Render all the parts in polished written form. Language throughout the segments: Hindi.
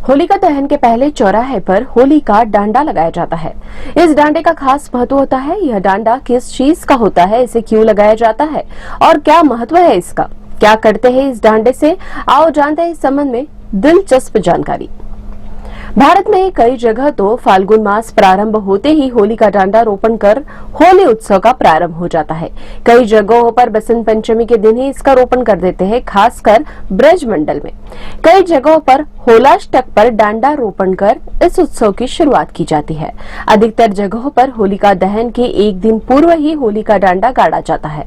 होलिका दहन के पहले चौराहे पर होली का डांडा लगाया जाता है। इस डांडे का खास महत्व होता है। यह डांडा किस चीज का होता है, इसे क्यों लगाया जाता है और क्या महत्व है इसका, क्या करते हैं इस डांडे से, आओ जानते हैं इस संबंध में दिलचस्प जानकारी। भारत में कई जगह तो फाल्गुन मास प्रारंभ होते ही होली का डांडा रोपण कर होली उत्सव का प्रारंभ हो जाता है। कई जगहों पर बसंत पंचमी के दिन ही इसका रोपण कर देते हैं, खासकर ब्रज मंडल में। कई जगहों पर होलाष्टक पर डांडा रोपण कर इस उत्सव की शुरुआत की जाती है। अधिकतर जगहों पर होलिका दहन के एक दिन पूर्व ही होली का डांडा गाड़ा जाता है।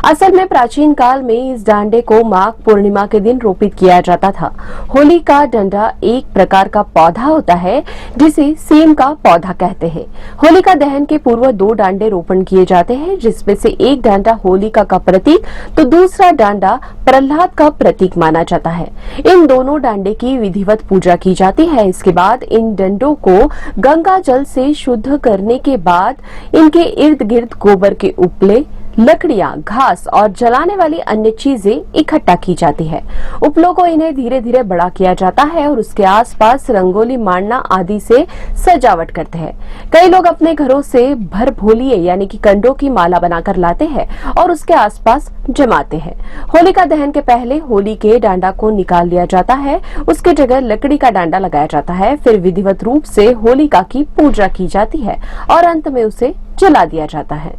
असल में प्राचीन काल में इस डांडे को माघ पूर्णिमा के दिन रोपित किया जाता था। होली का डंडा एक प्रकार का पौधा होता है जिसे सेम का पौधा कहते हैं। होलिका दहन के पूर्व 2 डांडे रोपण किए जाते हैं, जिसमें से एक डांडा होलिका का प्रतीक तो दूसरा डांडा प्रहलाद का प्रतीक माना जाता है। इन दोनों डांडे की विधिवत पूजा की जाती है। इसके बाद इन डंडों को गंगा जल से शुद्ध करने के बाद इनके इर्द गिर्द गोबर के उपले, लकड़ियां, घास और जलाने वाली अन्य चीजें इकट्ठा की जाती है। उपलों को इन्हें धीरे धीरे बड़ा किया जाता है और उसके आसपास रंगोली मांडना आदि से सजावट करते हैं। कई लोग अपने घरों से भर भोलिये यानी कि कंडों की माला बनाकर लाते हैं और उसके आसपास जमाते हैं। होलिका दहन के पहले होली के डांडा को निकाल लिया जाता है, उसके जगह लकड़ी का डांडा लगाया जाता है। फिर विधिवत रूप से होलिका की पूजा की जाती है और अंत में उसे जला दिया जाता है।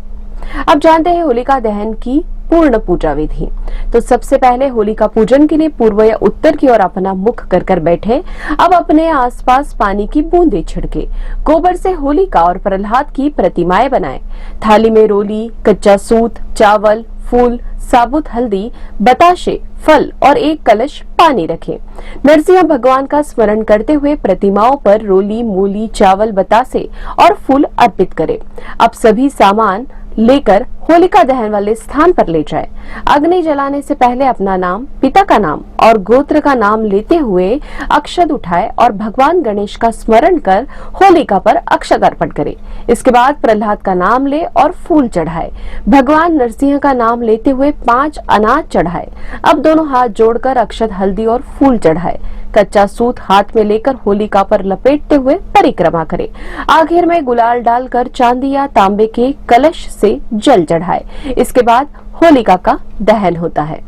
अब जानते हैं होलिका दहन की पूर्ण पूजा विधि। तो सबसे पहले होलिका पूजन के लिए पूर्व या उत्तर की ओर अपना मुख कर बैठे। अब अपने आसपास पानी की बूंदें छिड़के। गोबर से होलिका और प्रहलाद की प्रतिमाएं बनाएं। थाली में रोली, कच्चा सूत, चावल, फूल, साबुत हल्दी, बताशे, फल और एक कलश पानी रखें। नरसिंह भगवान का स्मरण करते हुए प्रतिमाओं पर रोली, मूली, चावल, बतासे और फूल अर्पित करें। अब सभी सामान लेकर होलिका दहन वाले स्थान पर ले जाए। अग्नि जलाने से पहले अपना नाम, पिता का नाम और गोत्र का नाम लेते हुए अक्षत उठाए और भगवान गणेश का स्मरण कर होलिका पर अक्षत अर्पण करे। इसके बाद प्रहलाद का नाम ले और फूल चढ़ाए। भगवान नरसिंह का नाम लेते हुए 5 अनाज चढ़ाए। अब दोनों हाथ जोड़कर अक्षत, हल्दी और फूल चढ़ाए। कच्चा सूत हाथ में लेकर होलिका पर लपेटते हुए परिक्रमा करे। आखिर में गुलाल डालकर चांदी या तांबे के कलश से जल चढ़ाए। इसके बाद होलिका का दहन होता है।